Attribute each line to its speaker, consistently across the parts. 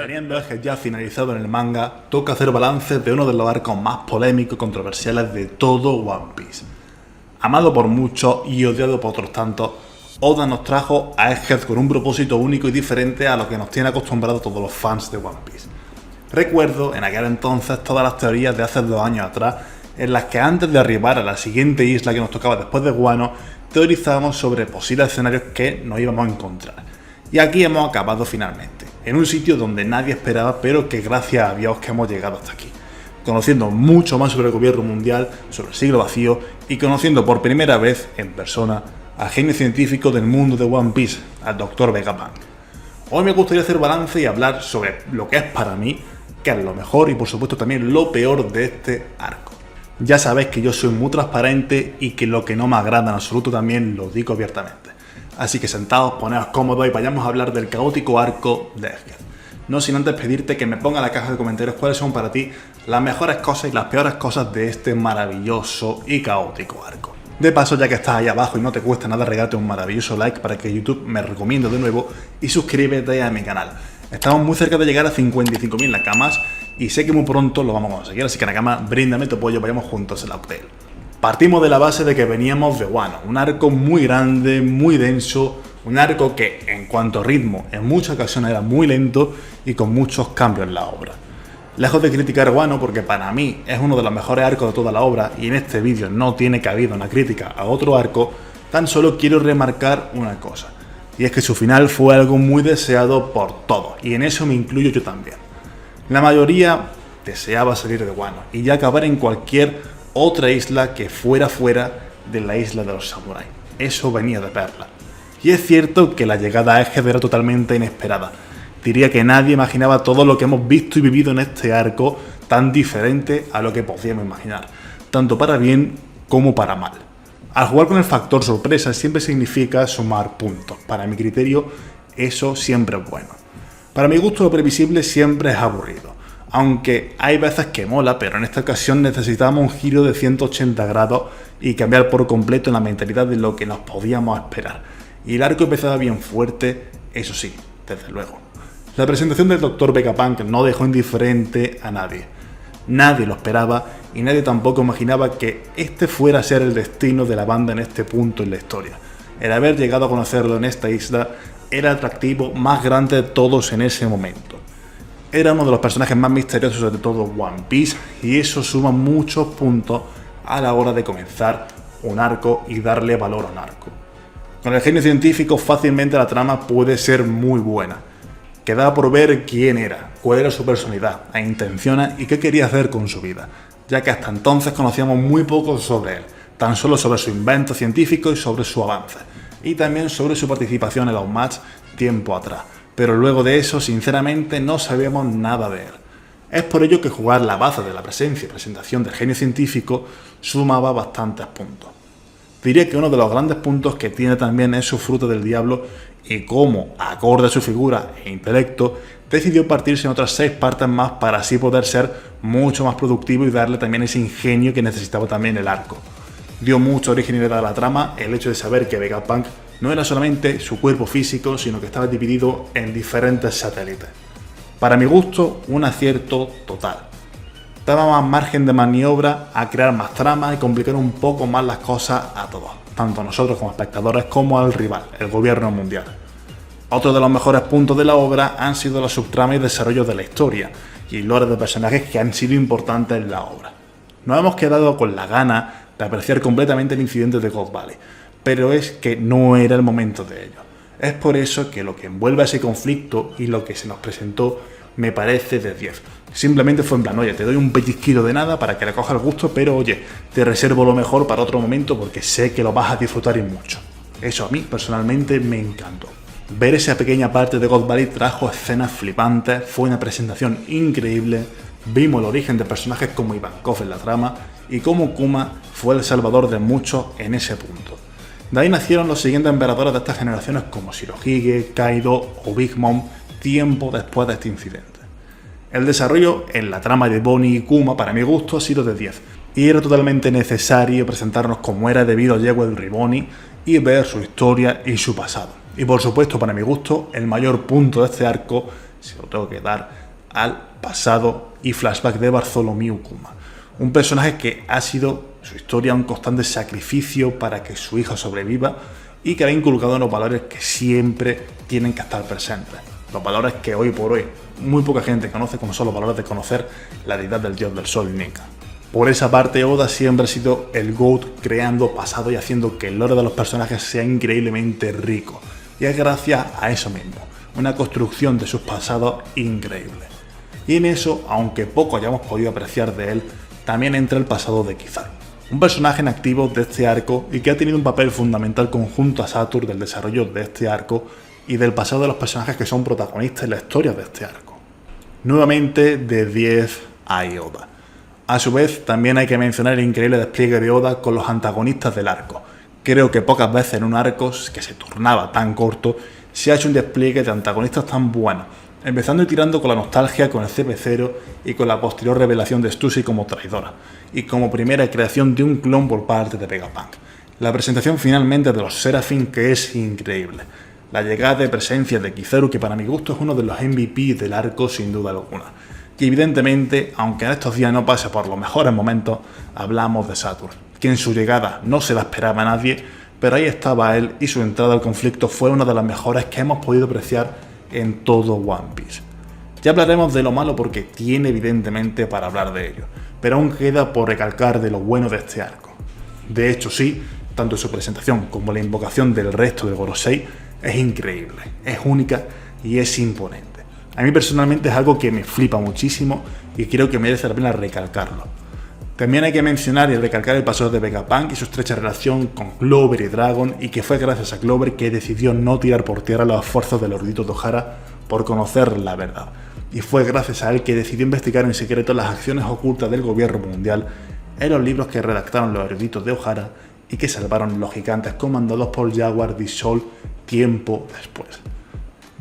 Speaker 1: Teniendo Egghead ya finalizado en el manga, toca hacer balance de uno de los arcos más polémicos y controversiales de todo One Piece. Amado por muchos y odiado por otros tantos, Oda nos trajo a Egghead con un propósito único y diferente a lo que nos tiene acostumbrados todos los fans de One Piece. Recuerdo en aquel entonces todas las teorías de hace 2 años atrás, en las que antes de arribar a la siguiente isla que nos tocaba después de Wano, teorizábamos sobre posibles escenarios que nos íbamos a encontrar. Y aquí hemos acabado finalmente, en un sitio donde nadie esperaba, pero que gracias a Dios que hemos llegado hasta aquí, conociendo mucho más sobre el gobierno mundial, sobre el siglo vacío y conociendo por primera vez en persona al genio científico del mundo de One Piece, al Dr. Vegapunk. Hoy me gustaría hacer balance y hablar sobre lo que es para mí, que es lo mejor y por supuesto también lo peor de este arco. Ya sabéis que yo soy muy transparente y que lo que no me agrada en absoluto también lo digo abiertamente. Así que sentaos, poneos cómodos y vayamos a hablar del caótico arco de Egghead. No sin antes pedirte que me ponga en la caja de comentarios cuáles son para ti las mejores cosas y las peores cosas de este maravilloso y caótico arco. De paso, ya que estás ahí abajo y no te cuesta nada regalarte un maravilloso like para que YouTube me recomiende de nuevo y suscríbete a mi canal. Estamos muy cerca de llegar a 55.000 nakamas y sé que muy pronto lo vamos a conseguir, así que Nakama, bríndame tu apoyo, vayamos juntos en la update. Partimos de la base de que veníamos de Wano, un arco muy grande, muy denso, un arco que en cuanto a ritmo en muchas ocasiones era muy lento y con muchos cambios en la obra. Lejos de criticar Wano, porque para mí es uno de los mejores arcos de toda la obra y en este vídeo no tiene cabida una crítica a otro arco, tan solo quiero remarcar una cosa, y es que su final fue algo muy deseado por todos, y en eso me incluyo yo también. La mayoría deseaba salir de Wano y ya acabar en cualquier otra isla que fuera de la isla de los samuráis. Eso venía de perla. Y es cierto que la llegada a Egghead era totalmente inesperada. Diría que nadie imaginaba todo lo que hemos visto y vivido en este arco tan diferente a lo que podíamos imaginar, tanto para bien como para mal. Al jugar con el factor sorpresa siempre significa sumar puntos. Para mi criterio, eso siempre es bueno. Para mi gusto lo previsible siempre es aburrido. Aunque hay veces que mola, pero en esta ocasión necesitábamos un giro de 180 grados y cambiar por completo la mentalidad de lo que nos podíamos esperar. Y el arco empezaba bien fuerte, eso sí, desde luego. La presentación del Dr. Vegapunk no dejó indiferente a nadie. Nadie lo esperaba y nadie tampoco imaginaba que este fuera a ser el destino de la banda en este punto en la historia. El haber llegado a conocerlo en esta isla era el atractivo más grande de todos en ese momento. Era uno de los personajes más misteriosos de todo One Piece y eso suma muchos puntos a la hora de comenzar un arco y darle valor a un arco. Con el genio científico fácilmente la trama puede ser muy buena. Quedaba por ver quién era, cuál era su personalidad e intenciones y qué quería hacer con su vida, ya que hasta entonces conocíamos muy poco sobre él, tan solo sobre su invento científico y sobre su avance, y también sobre su participación en los match tiempo atrás. Pero luego de eso, sinceramente, no sabíamos nada de él. Es por ello que jugar la base de la presencia y presentación del genio científico sumaba bastantes puntos. Diría que uno de los grandes puntos que tiene también es su fruto del diablo y cómo, acorde a su figura e intelecto, decidió partirse en otras 6 partes más para así poder ser mucho más productivo y darle también ese ingenio que necesitaba también el arco. Dio mucha originalidad a la trama el hecho de saber que Vegapunk no era solamente su cuerpo físico, sino que estaba dividido en diferentes satélites. Para mi gusto, un acierto total. Daba más margen de maniobra a crear más tramas y complicar un poco más las cosas a todos, tanto a nosotros como espectadores como al rival, el gobierno mundial. Otro de los mejores puntos de la obra han sido los subtramas y desarrollos de la historia, y lore de personajes que han sido importantes en la obra. Nos hemos quedado con la gana de apreciar completamente el incidente de God Valley, pero es que no era el momento de ello. Es por eso que lo que envuelve a ese conflicto y lo que se nos presentó me parece de 10. Simplemente fue en plan, oye, te doy un pellizquito de nada para que le cojas el gusto, pero oye, te reservo lo mejor para otro momento porque sé que lo vas a disfrutar y mucho. Eso a mí personalmente me encantó. Ver esa pequeña parte de God Valley trajo escenas flipantes, fue una presentación increíble, vimos el origen de personajes como Ivankov en la trama y cómo Kuma fue el salvador de muchos en ese punto. De ahí nacieron los siguientes emperadores de estas generaciones como Shirohige, Kaido o Big Mom tiempo después de este incidente. El desarrollo en la trama de Bonnie y Kuma para mi gusto ha sido de 10 y era totalmente necesario presentarnos como era debido a Jewel Riboni y ver su historia y su pasado. Y por supuesto, para mi gusto, el mayor punto de este arco se lo tengo que dar al pasado y flashback de Bartholomew Kuma, un personaje que ha sido su historia un constante sacrificio para que su hijo sobreviva y que ha inculcado unos valores que siempre tienen que estar presentes. Los valores que hoy por hoy muy poca gente conoce, como son los valores de conocer la deidad del dios del sol, Nika. Por esa parte, Oda siempre ha sido el GOAT, creando pasado y haciendo que el lore de los personajes sea increíblemente rico. Y es gracias a eso mismo, una construcción de sus pasados increíble. Y en eso, aunque poco hayamos podido apreciar de él, también entra el pasado de Kizaru, un personaje en activo de este arco y que ha tenido un papel fundamental conjunto a Saturn del desarrollo de este arco y del pasado de los personajes que son protagonistas en la historia de este arco. Nuevamente, de 10 a Oda. A su vez, también hay que mencionar el increíble despliegue de Oda con los antagonistas del arco. Creo que pocas veces en un arco que se turnaba tan corto se ha hecho un despliegue de antagonistas tan bueno, empezando y tirando con la nostalgia con el CP0 y con la posterior revelación de Stussy como traidora, y como primera creación de un clon por parte de Vegapunk. La presentación finalmente de los Seraphim, que es increíble. La llegada de presencia de Kizaru, que para mi gusto es uno de los MVP del arco sin duda alguna. Y evidentemente, aunque en estos días no pase por los mejores momentos, hablamos de Saturn, que en su llegada no se la esperaba a nadie, pero ahí estaba él y su entrada al conflicto fue una de las mejores que hemos podido apreciar en todo One Piece. Ya hablaremos de lo malo porque tiene evidentemente para hablar de ello, pero aún queda por recalcar de lo bueno de este arco. De hecho sí, tanto su presentación como la invocación del resto del Gorosei es increíble, es única y es imponente. A mí personalmente es algo que me flipa muchísimo y creo que merece la pena recalcarlo. También hay que mencionar y recalcar el pasado de Vegapunk y su estrecha relación con Clover y Dragon, y que fue gracias a Clover que decidió no tirar por tierra los esfuerzos del erudito de Ohara por conocer la verdad. Y fue gracias a él que decidió investigar en secreto las acciones ocultas del gobierno mundial en los libros que redactaron los eruditos de Ohara y que salvaron los gigantes comandados por Jaguar D. Sol tiempo después.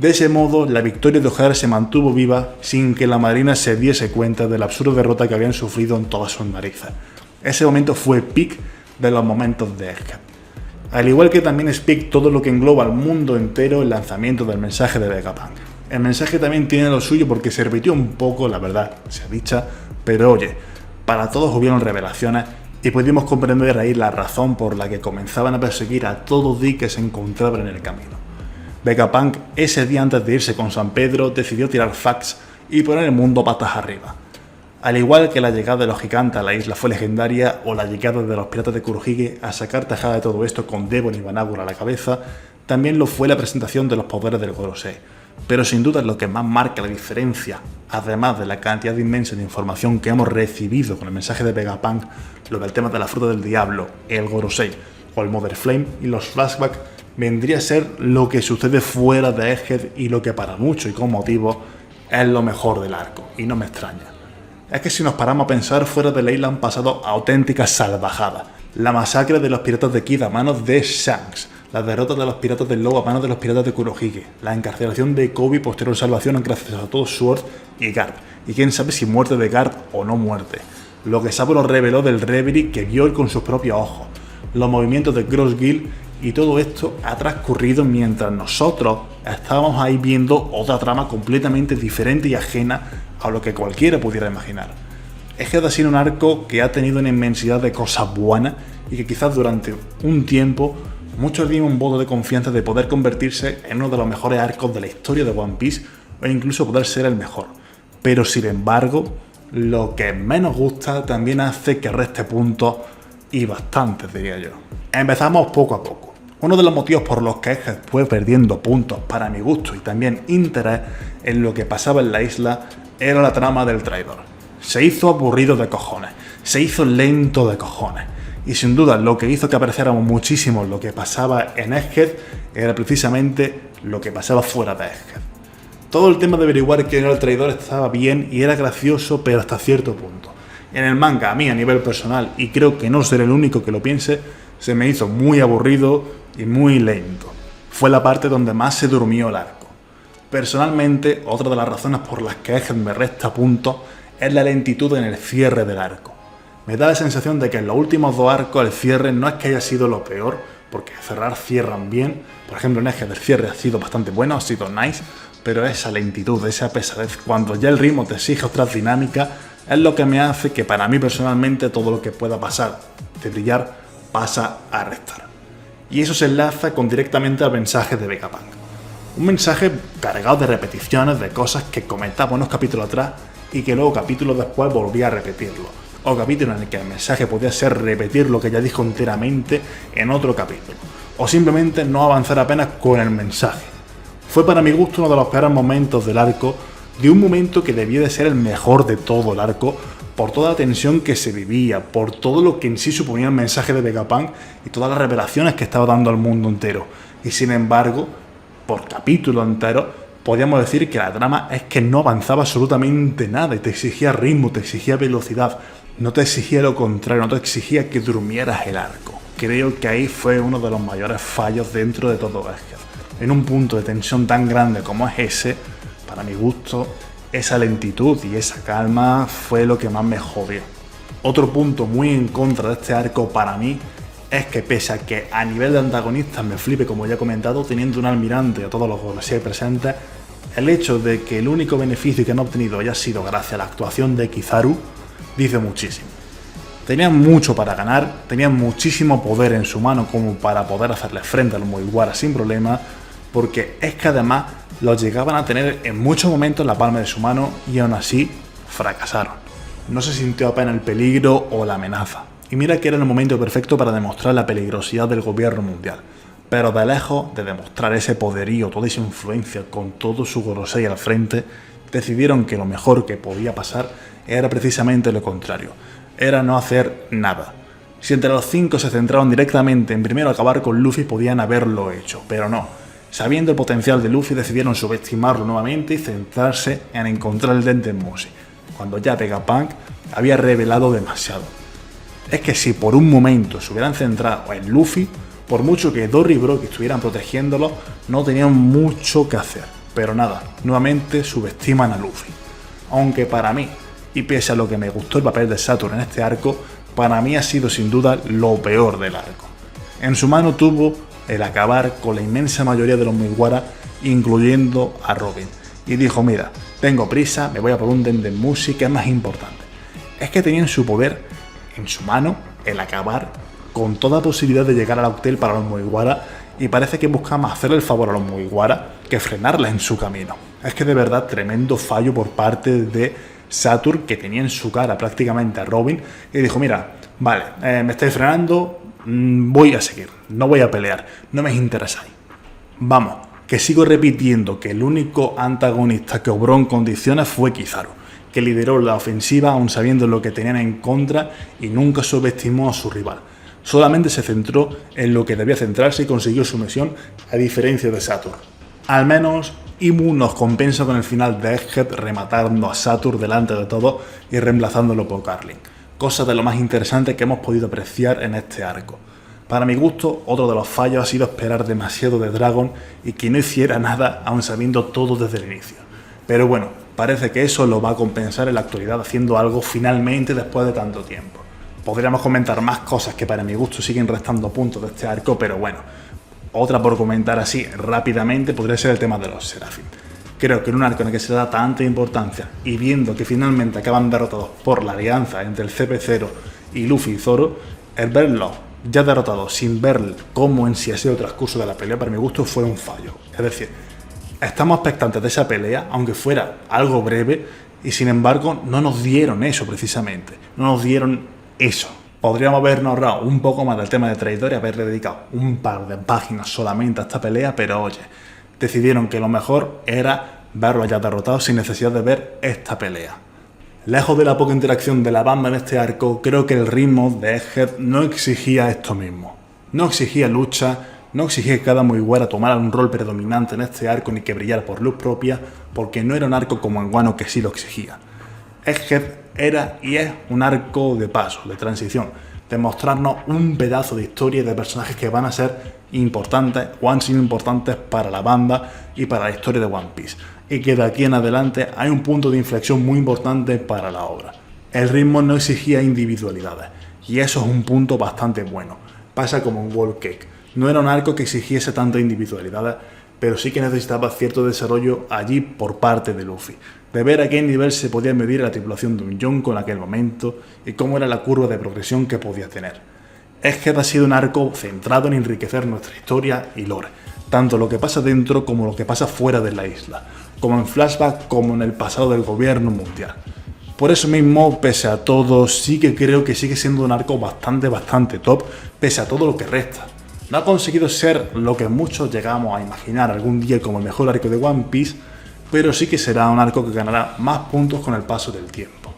Speaker 1: De ese modo, la victoria de Ohara se mantuvo viva sin que la marina se diese cuenta de la absurda derrota que habían sufrido en todas sus narices. Ese momento fue el peak de los momentos de Egghead. Al igual que también es peak todo lo que engloba al mundo entero el lanzamiento del mensaje de Vegapunk. El mensaje también tiene lo suyo porque se repitió un poco, la verdad, se ha dicho, pero oye, para todos hubieron revelaciones y pudimos comprender ahí la razón por la que comenzaban a perseguir a todo Di que se encontraba en el camino. Vegapunk, ese día antes de irse con San Pedro, decidió tirar fax y poner el mundo patas arriba. Al igual que la llegada de los gigantes a la isla fue legendaria, o la llegada de los piratas de Kurohige a sacar tajada de todo esto con Devon y Banagura a la cabeza, también lo fue la presentación de los poderes del Gorosei. Pero sin duda lo que más marca la diferencia, además de la cantidad inmensa de información que hemos recibido con el mensaje de Vegapunk, lo del tema de la fruta del diablo, el Gorosei o el Mother Flame y los flashbacks, vendría a ser lo que sucede fuera de Egghead y lo que para muchos y con motivo es lo mejor del arco, y no me extraña. Es que si nos paramos a pensar, fuera de la isla han pasado auténticas salvajadas. La masacre de los piratas de Kid a manos de Shanks, la derrota de los piratas del Lobo a manos de los piratas de Kurohige, la encarcelación de Kobe y posterior salvación gracias a todo Sword y Garp, y quién sabe si muerte de Garp o no muerte. Lo que Sabo nos reveló del Reverie que vio con sus propios ojos, los movimientos de Cross Guild, y todo esto ha transcurrido mientras nosotros estábamos ahí viendo otra trama completamente diferente y ajena a lo que cualquiera pudiera imaginar. Egghead ha sido un arco que ha tenido una inmensidad de cosas buenas y que quizás durante un tiempo muchos dieron un voto de confianza de poder convertirse en uno de los mejores arcos de la historia de One Piece o incluso poder ser el mejor. Pero sin embargo, lo que menos gusta también hace que reste puntos, y bastantes diría yo. Empezamos poco a poco. Uno de los motivos por los que Egghead fue perdiendo puntos para mi gusto y también interés en lo que pasaba en la isla era la trama del traidor. Se hizo aburrido de cojones, se hizo lento de cojones, y sin duda lo que hizo que apreciáramos muchísimo lo que pasaba en Egghead era precisamente lo que pasaba fuera de Egghead. Todo el tema de averiguar quién era el traidor estaba bien y era gracioso, pero hasta cierto punto. En el manga, a mí a nivel personal, y creo que no seré el único que lo piense, se me hizo muy aburrido y muy lento. Fue la parte donde más se durmió el arco. Personalmente, otra de las razones por las que Egghead me resta puntos es la lentitud en el cierre del arco. Me da la sensación de que en los últimos dos arcos el cierre no es que haya sido lo peor, porque cerrar cierran bien. Por ejemplo, en Egghead el cierre ha sido bastante bueno, ha sido nice, pero esa lentitud, esa pesadez, cuando ya el ritmo te exige otras dinámicas, es lo que me hace que para mí personalmente todo lo que pueda pasar de brillar pasa a restar. Y eso se enlaza directamente al mensaje de Vegapunk. Un mensaje cargado de repeticiones de cosas que comentaba unos capítulos atrás y que luego capítulos después volvía a repetirlo. O capítulos en el que el mensaje podía ser repetir lo que ya dijo enteramente en otro capítulo. O simplemente no avanzar apenas con el mensaje. Fue para mi gusto uno de los peores momentos del arco, de un momento que debía de ser el mejor de todo el arco, por toda la tensión que se vivía, por todo lo que en sí suponía el mensaje de Vegapunk y todas las revelaciones que estaba dando al mundo entero. Y sin embargo, por capítulo entero, podíamos decir que la trama es que no avanzaba absolutamente nada y te exigía ritmo, te exigía velocidad, no te exigía lo contrario, no te exigía que durmieras el arco. Creo que ahí fue uno de los mayores fallos dentro de todo Egghead. En un punto de tensión tan grande como es ese, para mi gusto, esa lentitud y esa calma fue lo que más me jodió. Otro punto muy en contra de este arco para mí es que pese a que a nivel de antagonistas me flipe, como ya he comentado, teniendo un almirante a todos los Gorosei presentes, el hecho de que el único beneficio que han obtenido haya sido gracias a la actuación de Kizaru dice muchísimo. Tenían mucho para ganar, tenían muchísimo poder en su mano como para poder hacerle frente a los Mugiwara sin problema, porque es que además los llegaban a tener en muchos momentos en la palma de su mano y aún así fracasaron. No se sintió apenas el peligro o la amenaza. Y mira que era el momento perfecto para demostrar la peligrosidad del gobierno mundial. Pero de lejos de demostrar ese poderío, toda esa influencia con todo su Gorosei al frente, decidieron que lo mejor que podía pasar era precisamente lo contrario. Era no hacer nada. Si entre los 5 se centraron directamente en primero acabar con Luffy, podían haberlo hecho, pero no. Sabiendo el potencial de Luffy, decidieron subestimarlo nuevamente y centrarse en encontrar el Denden Mushi, cuando ya Vegapunk había revelado demasiado. Es que si por un momento se hubieran centrado en Luffy, por mucho que Dory y Brock estuvieran protegiéndolo, no tenían mucho que hacer. Pero nada, nuevamente subestiman a Luffy. Aunque para mí, y pese a lo que me gustó el papel de Saturn en este arco, para mí ha sido sin duda lo peor del arco. En su mano tuvo el acabar con la inmensa mayoría de los Mugiwara, incluyendo a Robin. Y dijo, mira, tengo prisa, me voy a por un Denden Mushi, que es más importante. Es que tenían su poder en su mano, el acabar con toda posibilidad de llegar al Octel para los Mugiwara, y parece que buscan hacerle el favor a los Mugiwara que frenarla en su camino. Es que de verdad tremendo fallo por parte de Saturn, que tenía en su cara prácticamente a Robin, y dijo, mira, vale, me estáis frenando, voy a seguir, no voy a pelear, no me interesáis. Vamos, que sigo repitiendo que el único antagonista que obró en condiciones fue Kizaru, que lideró la ofensiva aun sabiendo lo que tenían en contra y nunca subestimó a su rival. Solamente se centró en lo que debía centrarse y consiguió su misión, a diferencia de Saturn. Al menos Imu nos compensa con el final de Egghead rematando a Saturn delante de todos y reemplazándolo por Carlin. Cosa de lo más interesante que hemos podido apreciar en este arco. Para mi gusto, otro de los fallos ha sido esperar demasiado de Dragon y que no hiciera nada aun sabiendo todo desde el inicio. Pero bueno, parece que eso lo va a compensar en la actualidad haciendo algo finalmente después de tanto tiempo. Podríamos comentar más cosas que para mi gusto siguen restando puntos de este arco, pero bueno, otra por comentar así rápidamente podría ser el tema de los Seraphim. Creo que en un arco en el que se da tanta importancia y viendo que finalmente acaban derrotados por la alianza entre el CP0 y Luffy y Zoro, el verlos ya derrotados sin ver cómo en sí ha sido el transcurso de la pelea, para mi gusto fue un fallo. Es decir, estamos expectantes de esa pelea, aunque fuera algo breve, y sin embargo no nos dieron eso precisamente, no nos dieron eso. Podríamos habernos ahorrado un poco más del tema de traidor y haberle dedicado un par de páginas solamente a esta pelea, pero oye, decidieron que lo mejor era verlo ya derrotado sin necesidad de ver esta pelea. Lejos de la poca interacción de la banda en este arco, creo que el ritmo de Egghead no exigía esto mismo. No exigía lucha, no exigía que cada Mugiwara tomara un rol predominante en este arco ni que brillara por luz propia, porque no era un arco como en Wano que sí lo exigía. Egghead era y es un arco de paso, de transición, de mostrarnos un pedazo de historia y de personajes que van a ser importantes o han sido importantes para la banda y para la historia de One Piece, y que de aquí en adelante hay un punto de inflexión muy importante para la obra. El ritmo no exigía individualidades, y eso es un punto bastante bueno. Pasa como en Whole Cake. No era un arco que exigiese tanta individualidad, pero sí que necesitaba cierto desarrollo allí por parte de Luffy, de ver a qué nivel se podía medir la tripulación de un Yonko en aquel momento y cómo era la curva de progresión que podía tener. Es que ha sido un arco centrado en enriquecer nuestra historia y lore, tanto lo que pasa dentro como lo que pasa fuera de la isla, como en flashback como en el pasado del gobierno mundial. Por eso mismo, pese a todo, sí que creo que sigue siendo un arco bastante top, pese a todo lo que resta. No ha conseguido ser lo que muchos llegamos a imaginar algún día como el mejor arco de One Piece, pero sí que será un arco que ganará más puntos con el paso del tiempo.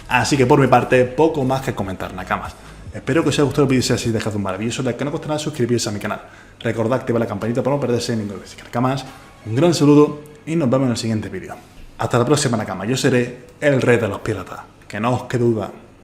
Speaker 1: Así que por mi parte, poco más que comentar, nakamas. Espero que os haya gustado el vídeo, si es así, dejad un maravilloso like, que no cuesta nada suscribirse a mi canal. Recordad activar la campanita para no perderse ninguno de mis nakamas. Un gran saludo y nos vemos en el siguiente vídeo. Hasta la próxima, nakamas. Yo seré el rey de los piratas. Que no os quede duda.